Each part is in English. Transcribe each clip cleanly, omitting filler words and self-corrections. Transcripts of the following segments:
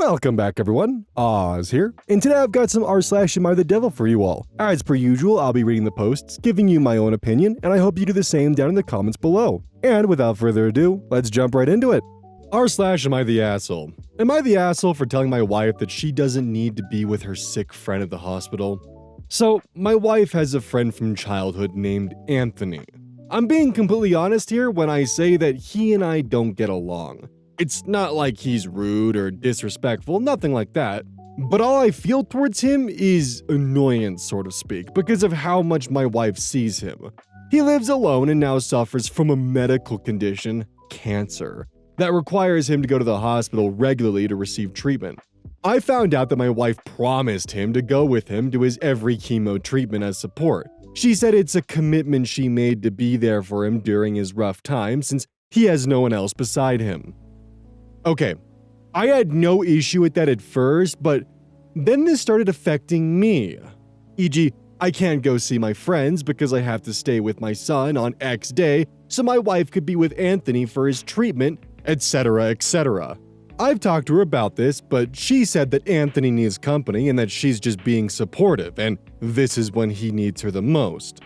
Welcome back everyone, Oz here, and today I've got some r/AmITheDevil for you all. As per usual, I'll be reading the posts, giving you my own opinion, and I hope you do the same down in the comments below. And without further ado, let's jump right into it. r/AmITheAsshole. Am I the asshole for telling my wife that she doesn't need to be with her sick friend at the hospital? So, my wife has a friend from childhood named Anthony. I'm being completely honest here when I say that he and I don't get along. It's not like he's rude or disrespectful, nothing like that. But all I feel towards him is annoyance, so to speak, because of how much my wife sees him. He lives alone and now suffers from a medical condition, cancer, that requires him to go to the hospital regularly to receive treatment. I found out that my wife promised him to go with him to his every chemo treatment as support. She said it's a commitment she made to be there for him during his rough time since he has no one else beside him. Okay, I had no issue with that at first, but then this started affecting me. E.g., I can't go see my friends because I have to stay with my son on X day so my wife could be with Anthony for his treatment, etc., etc. I've talked to her about this, but she said that Anthony needs company and that she's just being supportive, and this is when he needs her the most.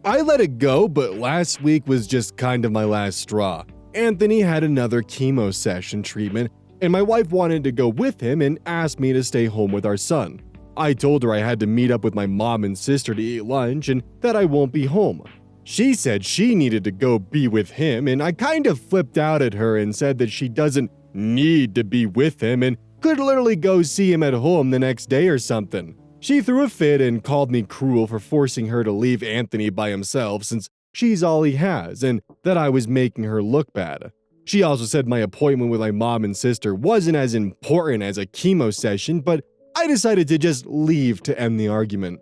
I let it go, but last week was just kind of my last straw. Anthony had another chemo session treatment, and my wife wanted to go with him and asked me to stay home with our son. I told her I had to meet up with my mom and sister to eat lunch and that I won't be home. She said she needed to go be with him, and I kind of flipped out at her and said that she doesn't need to be with him and could literally go see him at home the next day or something. She threw a fit and called me cruel for forcing her to leave Anthony by himself since she's all he has, and that I was making her look bad. She also said my appointment with my mom and sister wasn't as important as a chemo session, but I decided to just leave to end the argument.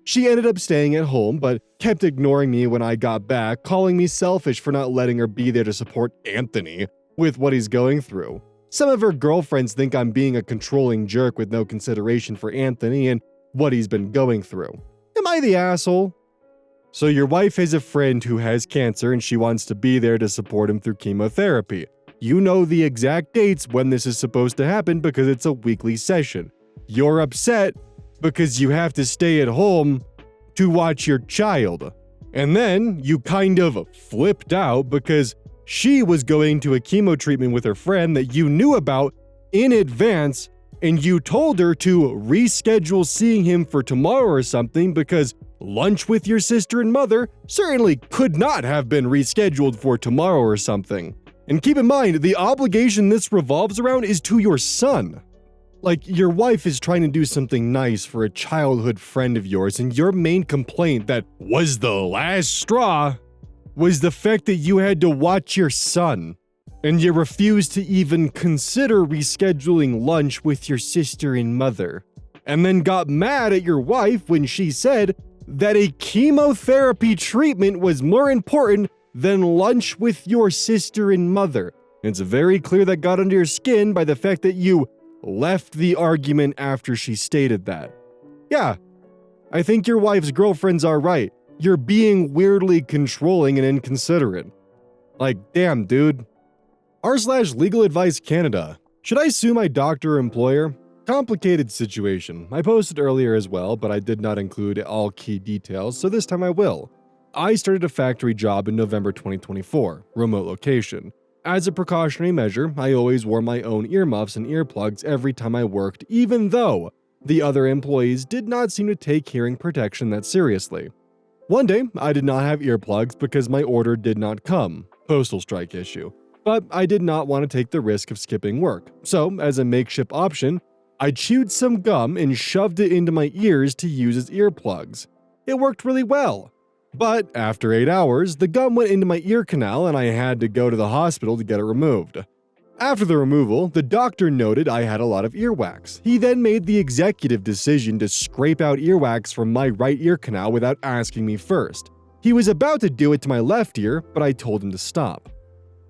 She ended up staying at home, but kept ignoring me when I got back, calling me selfish for not letting her be there to support Anthony with what he's going through. Some of her girlfriends think I'm being a controlling jerk with no consideration for Anthony and what he's been going through. Am I the asshole? So your wife has a friend who has cancer and she wants to be there to support him through chemotherapy. You know the exact dates when this is supposed to happen because it's a weekly session. You're upset because you have to stay at home to watch your child. And then you kind of flipped out because she was going to a chemo treatment with her friend that you knew about in advance, and you told her to reschedule seeing him for tomorrow or something because lunch with your sister and mother certainly could not have been rescheduled for tomorrow or something. And keep in mind, the obligation this revolves around is to your son. Like, your wife is trying to do something nice for a childhood friend of yours, and your main complaint that was the last straw was the fact that you had to watch your son. And you refused to even consider rescheduling lunch with your sister and mother. And then got mad at your wife when she said that a chemotherapy treatment was more important than lunch with your sister and mother. And it's very clear that got under your skin by the fact that you left the argument after she stated that. Yeah, I think your wife's girlfriends are right. You're being weirdly controlling and inconsiderate. Like, damn, dude. r/Legal Advice Canada. Should I sue my doctor or employer? Complicated situation. I posted earlier as well, but I did not include all key details, so this time I will. I started a factory job in November 2024, remote location. As a precautionary measure, I always wore my own earmuffs and earplugs every time I worked, even though the other employees did not seem to take hearing protection that seriously. One day, I did not have earplugs because my order did not come, postal strike issue, but I did not want to take the risk of skipping work, so as a makeshift option, I chewed some gum and shoved it into my ears to use as earplugs. It worked really well. But after 8 hours, the gum went into my ear canal and I had to go to the hospital to get it removed. After the removal, the doctor noted I had a lot of earwax. He then made the executive decision to scrape out earwax from my right ear canal without asking me first. He was about to do it to my left ear, but I told him to stop.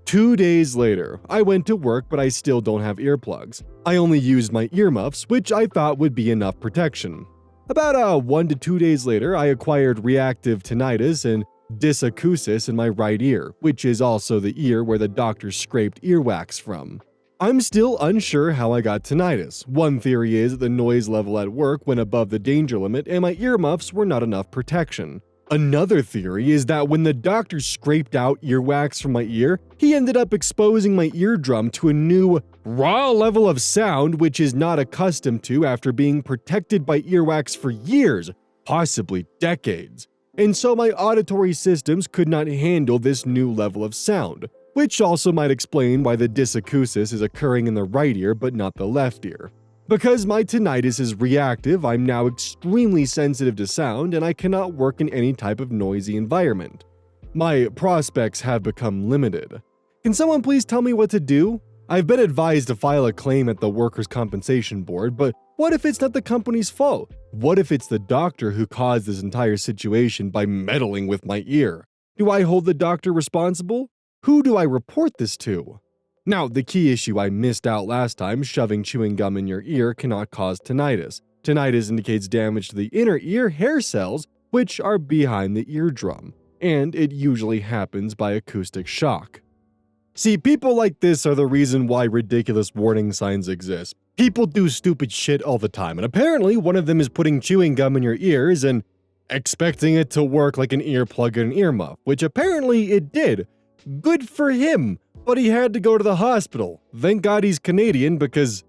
2 days later, I went to work, but I still don't have earplugs. I only used my earmuffs, which I thought would be enough protection. About 1 to 2 days later, I acquired reactive tinnitus and dysacousis in my right ear, which is also the ear where the doctor scraped earwax from. I'm still unsure how I got tinnitus. One theory is that the noise level at work went above the danger limit and my earmuffs were not enough protection. Another theory is that when the doctor scraped out earwax from my ear, he ended up exposing my eardrum to a new, raw level of sound which is not accustomed to after being protected by earwax for years, possibly decades. And so my auditory systems could not handle this new level of sound, which also might explain why the dysacousis is occurring in the right ear but not the left ear. Because my tinnitus is reactive, I'm now extremely sensitive to sound and I cannot work in any type of noisy environment. My prospects have become limited. Can someone please tell me what to do? I've been advised to file a claim at the Workers' Compensation Board, but what if it's not the company's fault? What if it's the doctor who caused this entire situation by meddling with my ear? Do I hold the doctor responsible? Who do I report this to? Now, the key issue I missed out last time, shoving chewing gum in your ear cannot cause tinnitus. Tinnitus indicates damage to the inner ear hair cells, which are behind the eardrum, and it usually happens by acoustic shock. See, people like this are the reason why ridiculous warning signs exist. People do stupid shit all the time, and apparently one of them is putting chewing gum in your ears and expecting it to work like an earplug and an earmuff, which apparently it did. Good for him, but he had to go to the hospital. Thank God he's Canadian because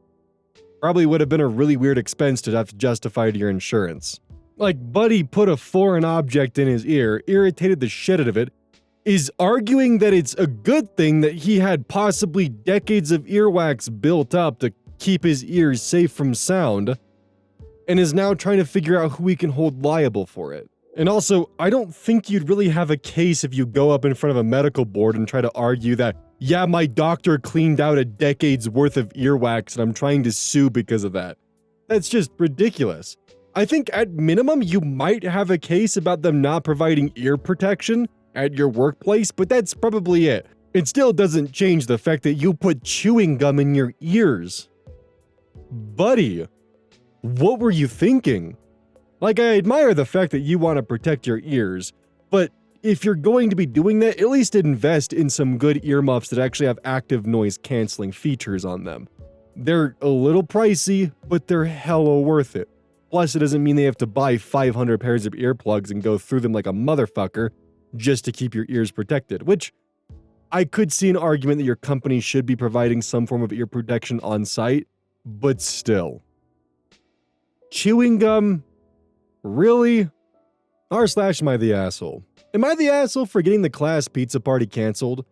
probably would have been a really weird expense to have to justify to your insurance. Like, buddy put a foreign object in his ear, irritated the shit out of it, is arguing that it's a good thing that he had possibly decades of earwax built up to keep his ears safe from sound, and is now trying to figure out who he can hold liable for it. And also, I don't think you'd really have a case if you go up in front of a medical board and try to argue that, yeah, my doctor cleaned out a decade's worth of earwax and I'm trying to sue because of that. That's just ridiculous. I think at minimum you might have a case about them not providing ear protection at your workplace, but that's probably it. It still doesn't change the fact that you put chewing gum in your ears. Buddy, what were you thinking? Like, I admire the fact that you want to protect your ears, but if you're going to be doing that, at least invest in some good earmuffs that actually have active noise canceling features on them. They're a little pricey, but they're hella worth it. Plus, it doesn't mean they have to buy 500 pairs of earplugs and go through them like a motherfucker just to keep your ears protected, which I could see an argument that your company should be providing some form of ear protection on site, but still. Chewing gum? Really? R/am I the asshole? Am I the asshole for getting the class pizza party canceled?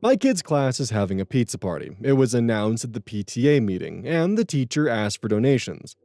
My kid's class is having a pizza party. It was announced at the PTA meeting, and the teacher asked for donations.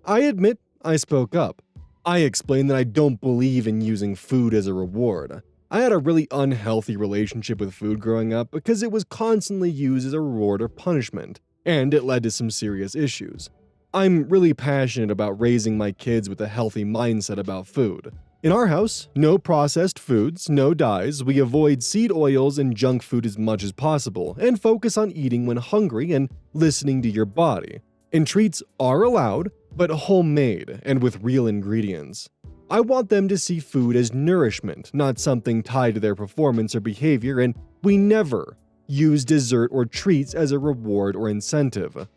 I admit I spoke up. I explained that I don't believe in using food as a reward. I had a really unhealthy relationship with food growing up because it was constantly used as a reward or punishment, and it led to some serious issues. I'm really passionate about raising my kids with a healthy mindset about food. In our house, no processed foods, no dyes, we avoid seed oils and junk food as much as possible, and focus on eating when hungry and listening to your body. And treats are allowed, but homemade and with real ingredients. I want them to see food as nourishment, not something tied to their performance or behavior, and we never use dessert or treats as a reward or incentive.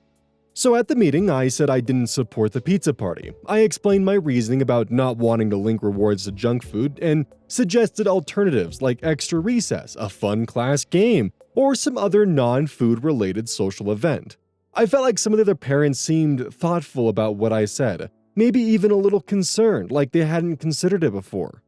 So at the meeting, I said I didn't support the pizza party. I explained my reasoning about not wanting to link rewards to junk food and suggested alternatives like extra recess, a fun class game, or some other non-food related social event. I felt like some of the other parents seemed thoughtful about what I said, maybe even a little concerned, like they hadn't considered it before.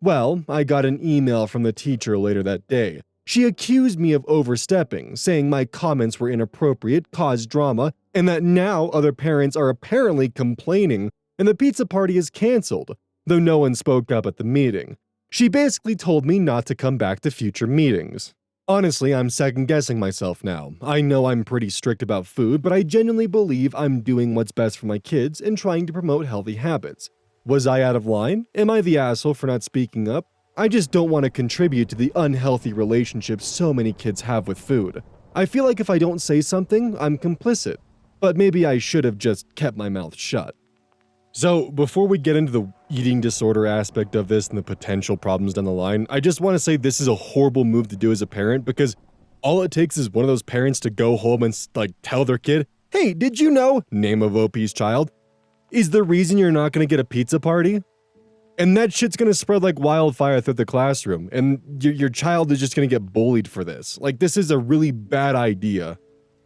Well, I got an email from the teacher later that day. She accused me of overstepping, saying my comments were inappropriate, caused drama, and that now other parents are apparently complaining and the pizza party is canceled, though no one spoke up at the meeting. She basically told me not to come back to future meetings. Honestly, I'm second-guessing myself now. I know I'm pretty strict about food, but I genuinely believe I'm doing what's best for my kids and trying to promote healthy habits. Was I out of line? Am I the asshole for not speaking up? I just don't want to contribute to the unhealthy relationships so many kids have with food. I feel like if I don't say something, I'm complicit. But maybe I should have just kept my mouth shut. So, before we get into the eating disorder aspect of this and the potential problems down the line, I just want to say this is a horrible move to do as a parent because All it takes is one of those parents to go home and tell their kid, hey, did you know, name of OP's child, is the reason you're not going to get a pizza party? And that shit's going to spread like wildfire through the classroom, and your child is just going to get bullied for this. Like, this is a really bad idea.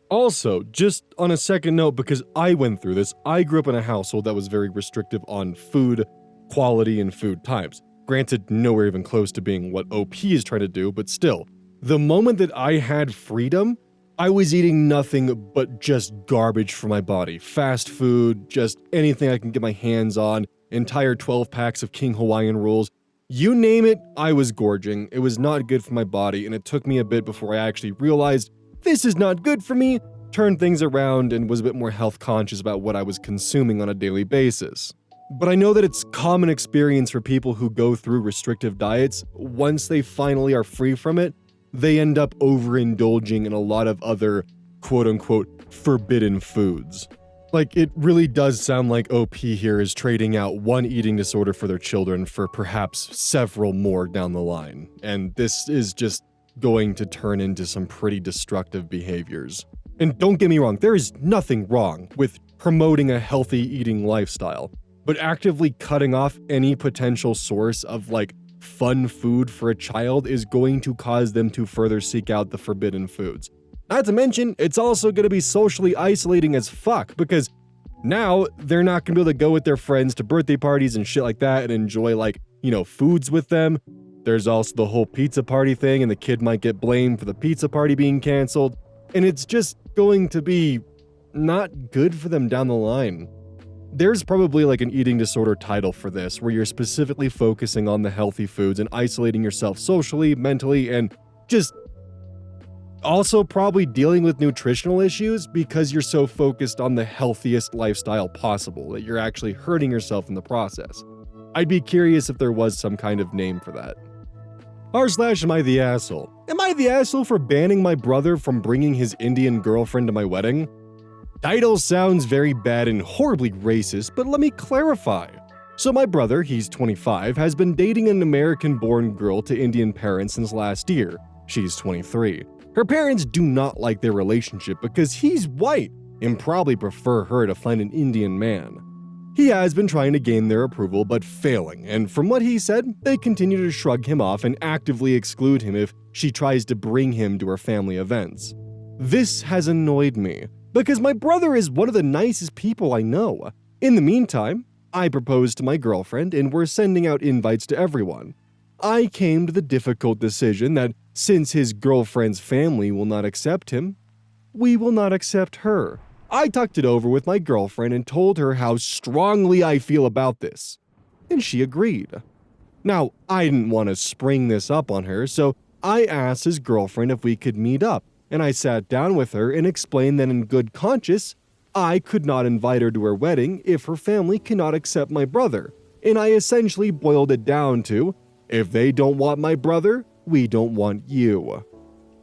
Also, just on a second note, because I went through this, I grew up in a household that was very restrictive on food quality and food types. Granted, nowhere even close to being what OP is trying to do, but still. The moment that I had freedom, I was eating nothing but just garbage for my body. Fast food, just anything I can get my hands on, entire 12 packs of King Hawaiian rolls. You name it, I was gorging. It was not good for my body, and it took me a bit before I actually realized this is not good for me, turned things around, and was a bit more health conscious about what I was consuming on a daily basis. But I know that it's common experience for people who go through restrictive diets. Once they finally are free from it, they end up overindulging in a lot of other quote-unquote forbidden foods. Like, it really does sound like OP here is trading out one eating disorder for their children for perhaps several more down the line. And this is just going to turn into some pretty destructive behaviors. And don't get me wrong, there is nothing wrong with promoting a healthy eating lifestyle, but actively cutting off any potential source of fun food for a child is going to cause them to further seek out the forbidden foods. Not to mention, it's also going to be socially isolating as fuck, because now they're not going to be able to go with their friends to birthday parties and shit like that and enjoy foods with them. There's also the whole pizza party thing, and the kid might get blamed for the pizza party being canceled, and it's just going to be not good for them down the line. There's probably an eating disorder title for this, where you're specifically focusing on the healthy foods and isolating yourself socially, mentally, and just also probably dealing with nutritional issues because you're so focused on the healthiest lifestyle possible that you're actually hurting yourself in the process. I'd be curious if there was some kind of name for that. Am I the asshole? Am I the asshole for banning my brother from bringing his Indian girlfriend to my wedding? Title sounds very bad and horribly racist, but let me clarify. So my brother, he's 25, has been dating an American-born girl to Indian parents since last year. She's 23. Her parents do not like their relationship because he's white and probably prefer her to find an Indian man. He has been trying to gain their approval but failing, and from what he said, they continue to shrug him off and actively exclude him if she tries to bring him to her family events. This has annoyed me, because my brother is one of the nicest people I know. In the meantime, I proposed to my girlfriend and we're sending out invites to everyone. I came to the difficult decision that since his girlfriend's family will not accept him, we will not accept her. I talked it over with my girlfriend and told her how strongly I feel about this, and she agreed. Now, I didn't want to spring this up on her, so I asked his girlfriend if we could meet up, and I sat down with her and explained that in good conscience, I could not invite her to her wedding if her family cannot accept my brother, and I essentially boiled it down to, if they don't want my brother, we don't want you.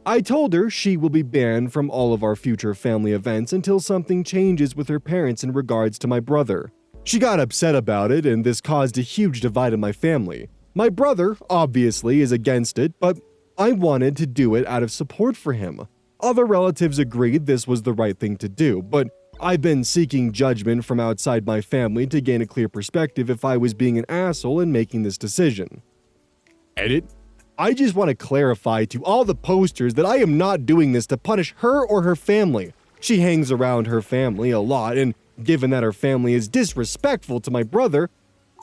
I told her she will be banned from all of our future family events until something changes with her parents in regards to my brother. She got upset about it, and this caused a huge divide in my family. My brother, obviously, is against it, but I wanted to do it out of support for him. Other relatives agreed this was the right thing to do, but I've been seeking judgment from outside my family to gain a clear perspective if I was being an asshole in making this decision. Edit. I just want to clarify to all the posters that I am not doing this to punish her or her family. She hangs around her family a lot, and given that her family is disrespectful to my brother,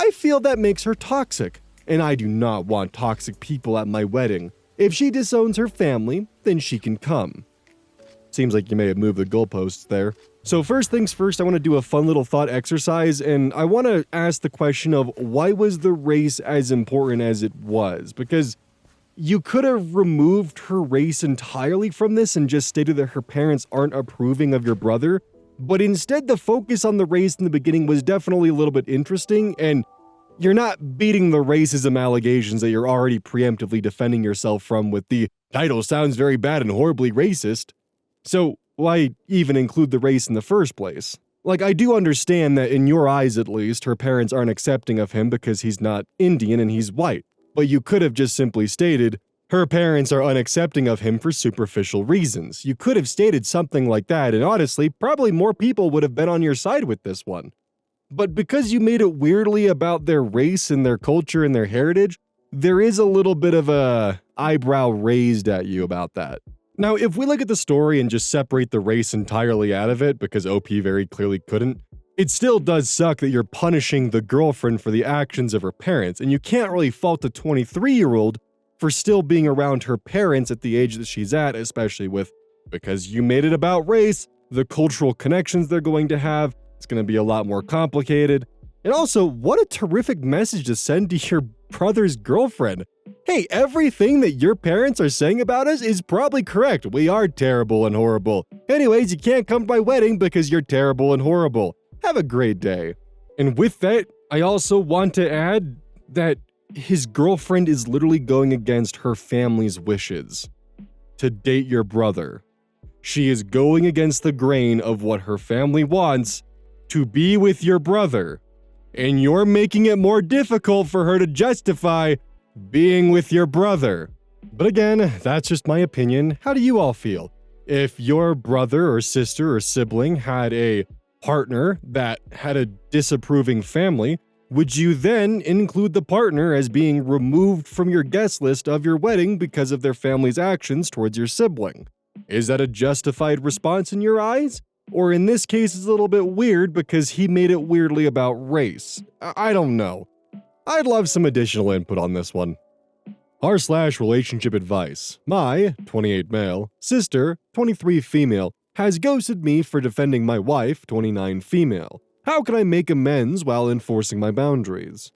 I feel that makes her toxic, and I do not want toxic people at my wedding. If she disowns her family, then she can come. Seems like you may have moved the goalposts there. So first things first, I want to do a fun little thought exercise, and I want to ask the question of why was the race as important as it was? Because you could have removed her race entirely from this and just stated that her parents aren't approving of your brother, but instead the focus on the race in the beginning was definitely a little bit interesting, and you're not beating the racism allegations that you're already preemptively defending yourself from with the title sounds very bad and horribly racist. So why even include the race in the first place? I do understand that in your eyes at least, her parents aren't accepting of him because he's not Indian and he's white. But you could have just simply stated, Her parents are unaccepting of him for superficial reasons. You could have stated something like that, and honestly, probably more people would have been on your side with this one. But because you made it weirdly about their race and their culture and their heritage, there is a little bit of a eyebrow raised at you about that. Now, if we look at the story and just separate the race entirely out of it, because OP very clearly couldn't, it still does suck that you're punishing the girlfriend for the actions of her parents, and you can't really fault the 23-year-old for still being around her parents at the age that she's at, especially because you made it about race, the cultural connections they're going to have, it's going to be a lot more complicated. And also, what a terrific message to send to your brother's girlfriend. Hey, everything that your parents are saying about us is probably correct. We are terrible and horrible. Anyways, you can't come to my wedding because you're terrible and horrible. Have a great day. And with that, I also want to add that his girlfriend is literally going against her family's wishes to date your brother. She is going against the grain of what her family wants to be with your brother. And you're making it more difficult for her to justify being with your brother. But again, that's just my opinion. How do you all feel? If your brother or sister or sibling had a partner that had a disapproving family, would you then include the partner as being removed from your guest list of your wedding because of their family's actions towards your sibling? Is that a justified response in your eyes? Or in this case, it's a little bit weird because he made it weirdly about race. I don't know. I'd love some additional input on this one. R/relationship advice. My, 28 male, sister, 23 female, has ghosted me for defending my wife, 29 female. How can I make amends while enforcing my boundaries?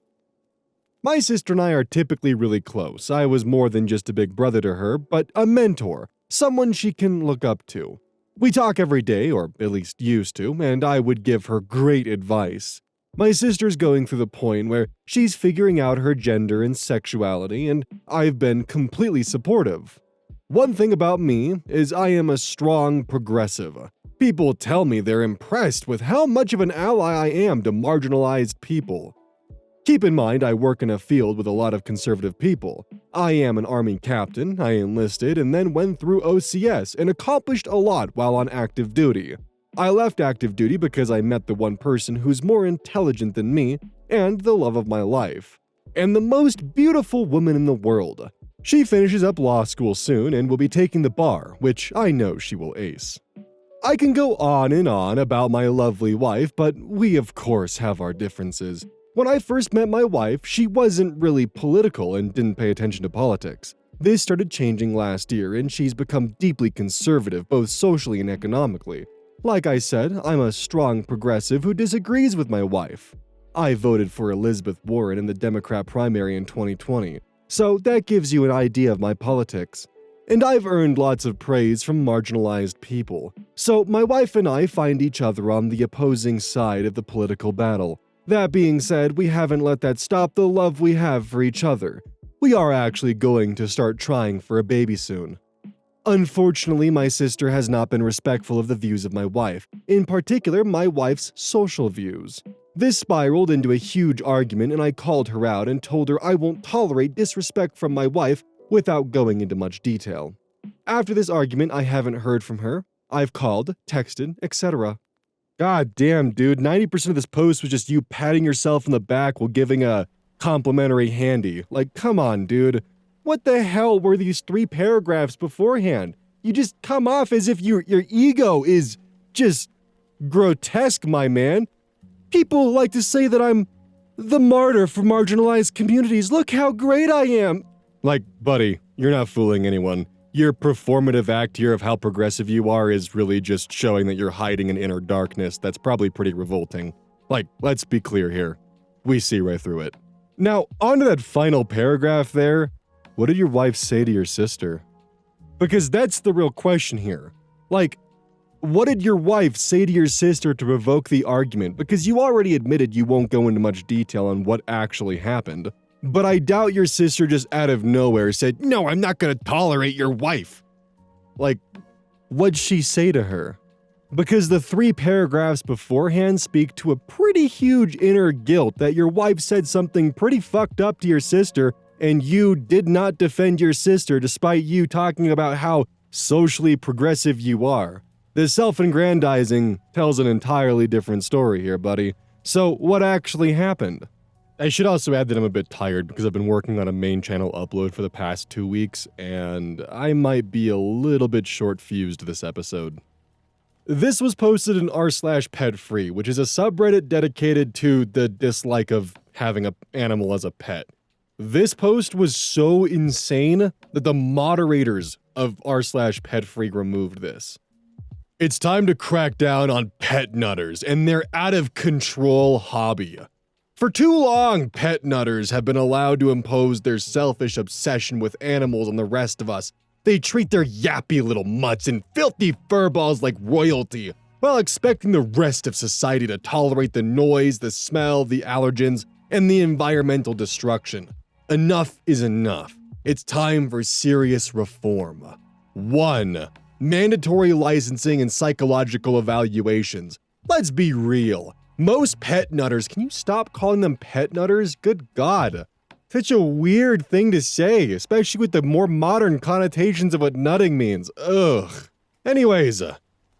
My sister and I are typically really close. I was more than just a big brother to her, but a mentor, someone she can look up to. We talk every day, or at least used to, and I would give her great advice. My sister's going through the point where she's figuring out her gender and sexuality, and I've been completely supportive. One thing about me is I am a strong progressive. People tell me they're impressed with how much of an ally I am to marginalized people. Keep in mind, I work in a field with a lot of conservative people. I am an army captain, I enlisted, and then went through OCS and accomplished a lot while on active duty. I left active duty because I met the one person who's more intelligent than me and the love of my life. And the most beautiful woman in the world. She finishes up law school soon and will be taking the bar, which I know she will ace. I can go on and on about my lovely wife, but we of course have our differences. When I first met my wife, she wasn't really political and didn't pay attention to politics. This started changing last year, and she's become deeply conservative, both socially and economically. Like I said, I'm a strong progressive who disagrees with my wife. I voted for Elizabeth Warren in the Democrat primary in 2020, so that gives you an idea of my politics. And I've earned lots of praise from marginalized people, so my wife and I find each other on the opposing side of the political battle. That being said, we haven't let that stop the love we have for each other. We are actually going to start trying for a baby soon. Unfortunately, my sister has not been respectful of the views of my wife, in particular my wife's social views. This spiraled into a huge argument, and I called her out and told her I won't tolerate disrespect from my wife without going into much detail. After this argument, I haven't heard from her. I've called, texted, etc. God damn, dude, 90% of this post was just you patting yourself in the back while giving a complimentary handy. Like, come on, dude. What the hell were these 3 paragraphs beforehand? You just come off as if your ego is just grotesque, my man. People like to say that I'm the martyr for marginalized communities. Look how great I am. Like, buddy, you're not fooling anyone. Your performative act here of how progressive you are is really just showing that you're hiding an inner darkness that's probably pretty revolting. Like, let's be clear here. We see right through it. Now, on to that final paragraph there. What did your wife say to your sister? Because that's the real question here. Like, what did your wife say to your sister to provoke the argument? Because you already admitted you won't go into much detail on what actually happened. But I doubt your sister just out of nowhere said, "No, I'm not gonna tolerate your wife." Like, what'd she say to her? Because the 3 paragraphs beforehand speak to a pretty huge inner guilt that your wife said something pretty fucked up to your sister and you did not defend your sister despite you talking about how socially progressive you are. The self-aggrandizing tells an entirely different story here, buddy. So what actually happened? I should also add that I'm a bit tired because I've been working on a main channel upload for the past 2 weeks, and I might be a little bit short-fused this episode. This was posted in r/petfree, which is a subreddit dedicated to the dislike of having an animal as a pet. This post was so insane that the moderators of r/petfree removed this. It's time to crack down on pet nutters and their out-of-control hobby. For too long, pet nutters have been allowed to impose their selfish obsession with animals on the rest of us. They treat their yappy little mutts and filthy furballs like royalty, while expecting the rest of society to tolerate the noise, the smell, the allergens, and the environmental destruction. Enough is enough. It's time for serious reform. 1. Mandatory licensing and psychological evaluations. Let's be real. Most pet nutters, can you stop calling them pet nutters? Good God. Such a weird thing to say, especially with the more modern connotations of what nutting means. Ugh. Anyways,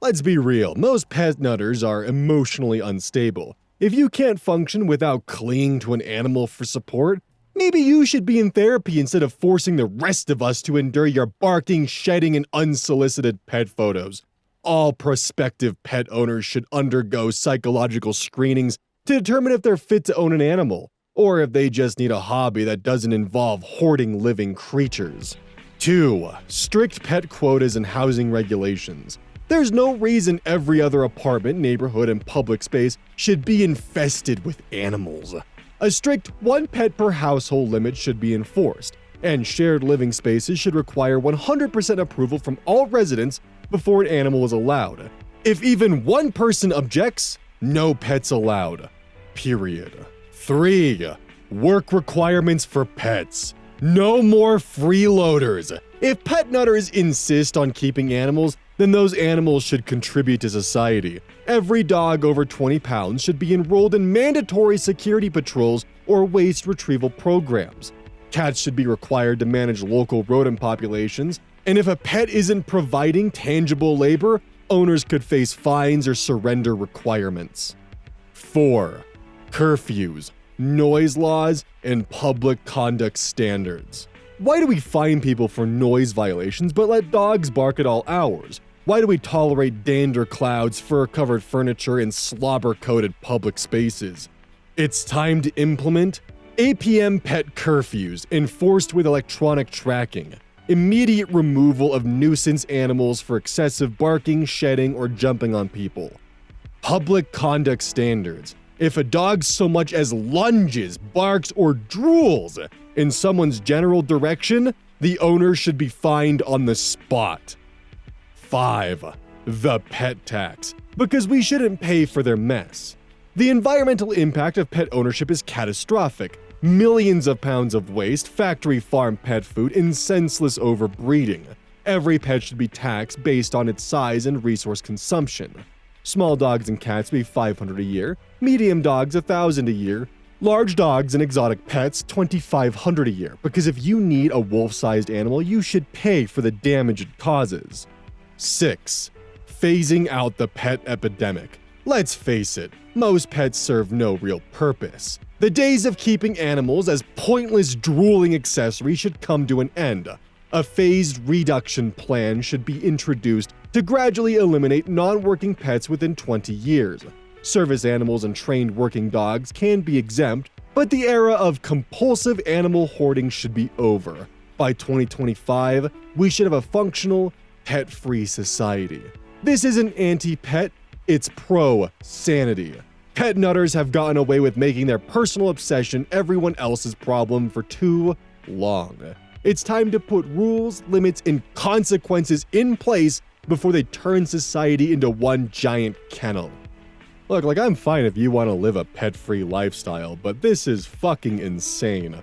let's be real. Most pet nutters are emotionally unstable. If you can't function without clinging to an animal for support, maybe you should be in therapy instead of forcing the rest of us to endure your barking, shedding, and unsolicited pet photos. All prospective pet owners should undergo psychological screenings to determine if they're fit to own an animal, or if they just need a hobby that doesn't involve hoarding living creatures. 2. Strict pet quotas and housing regulations. There's no reason every other apartment, neighborhood, and public space should be infested with animals. A strict 1 pet per household limit should be enforced, and shared living spaces should require 100% approval from all residents before an animal is allowed. If even one person objects, no pets allowed. Period. 3. Work requirements for pets. No more freeloaders. If pet nutters insist on keeping animals, then those animals should contribute to society. Every dog over 20 pounds should be enrolled in mandatory security patrols or waste retrieval programs. Cats should be required to manage local rodent populations, and if a pet isn't providing tangible labor, owners could face fines or surrender requirements. 4. Curfews, noise laws, and public conduct standards. Why do we fine people for noise violations but let dogs bark at all hours? Why do we tolerate dander clouds, fur-covered furniture, and slobber-coated public spaces? It's time to implement 8 p.m. pet curfews enforced with electronic tracking, immediate removal of nuisance animals for excessive barking, shedding, or jumping on people. Public conduct standards. If a dog so much as lunges, barks, or drools in someone's general direction, the owner should be fined on the spot. 5. The pet tax. Because we shouldn't pay for their mess. The environmental impact of pet ownership is catastrophic. Millions of pounds of waste, factory farm pet food, and senseless overbreeding. Every pet should be taxed based on its size and resource consumption. Small dogs and cats be $500 a year, medium dogs $1,000 a year, large dogs and exotic pets $2,500 a year, because if you need a wolf-sized animal, you should pay for the damage it causes. 6. Phasing out the pet epidemic. Let's face it, most pets serve no real purpose. The days of keeping animals as pointless drooling accessories should come to an end. A phased reduction plan should be introduced to gradually eliminate non-working pets within 20 years. Service animals and trained working dogs can be exempt, but the era of compulsive animal hoarding should be over. By 2025, we should have a functional, pet-free society. This isn't anti-pet, it's pro-sanity. Pet nutters have gotten away with making their personal obsession everyone else's problem for too long. It's time to put rules, limits, and consequences in place before they turn society into one giant kennel. Look, I'm fine if you want to live a pet-free lifestyle, but this is fucking insane.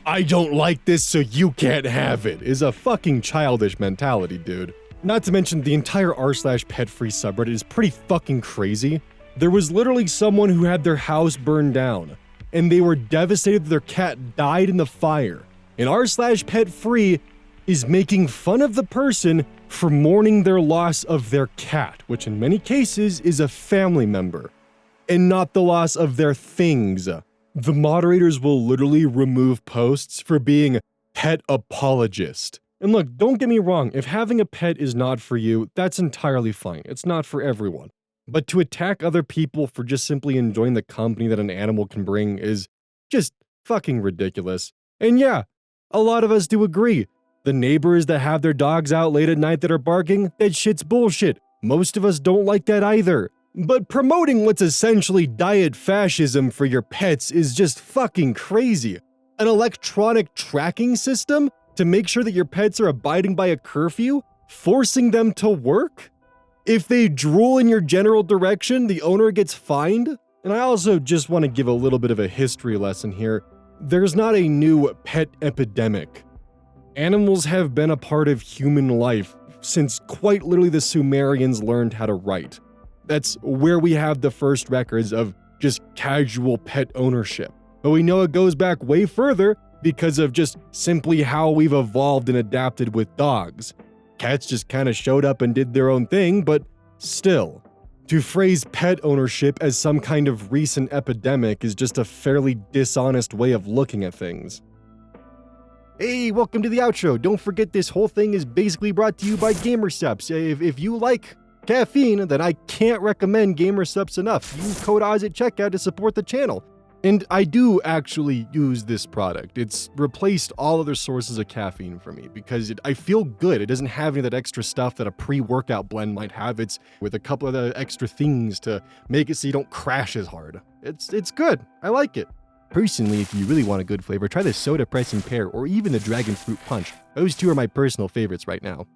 I don't like this, so you can't have it, is a fucking childish mentality, dude. Not to mention, the entire r/petfree subreddit is pretty fucking crazy. There was literally someone who had their house burned down, and they were devastated that their cat died in the fire. and r/pet-free is making fun of the person for mourning their loss of their cat, which in many cases is a family member, and not the loss of their things. The moderators will literally remove posts for being pet apologist. And look, don't get me wrong, if having a pet is not for you, that's entirely fine. It's not for everyone. But to attack other people for just simply enjoying the company that an animal can bring is just fucking ridiculous. And yeah, a lot of us do agree. The neighbors that have their dogs out late at night that are barking, that shit's bullshit. Most of us don't like that either. But promoting what's essentially diet fascism for your pets is just fucking crazy. An electronic tracking system to make sure that your pets are abiding by a curfew, forcing them to work? If they drool in your general direction, the owner gets fined? And I also just want to give a little bit of a history lesson here. There's not a new pet epidemic. Animals have been a part of human life since quite literally the Sumerians learned how to write. That's where we have the first records of just casual pet ownership. But we know it goes back way further because of just simply how we've evolved and adapted with dogs. Cats just kind of showed up and did their own thing, but still. To phrase pet ownership as some kind of recent epidemic is just a fairly dishonest way of looking at things. Hey, welcome to the outro. Don't forget this whole thing is basically brought to you by GamerSupps. If you like caffeine, then I can't recommend GamerSupps enough. Use code OZ at checkout to support the channel. And I do actually use this product. It's replaced all other sources of caffeine for me because I feel good. It doesn't have any of that extra stuff that a pre-workout blend might have. It's with a couple of the extra things to make it so you don't crash as hard. It's good. I like it. Personally, if you really want a good flavor, try the Soda Pressing Pear or even the Dragon Fruit Punch. Those two are my personal favorites right now.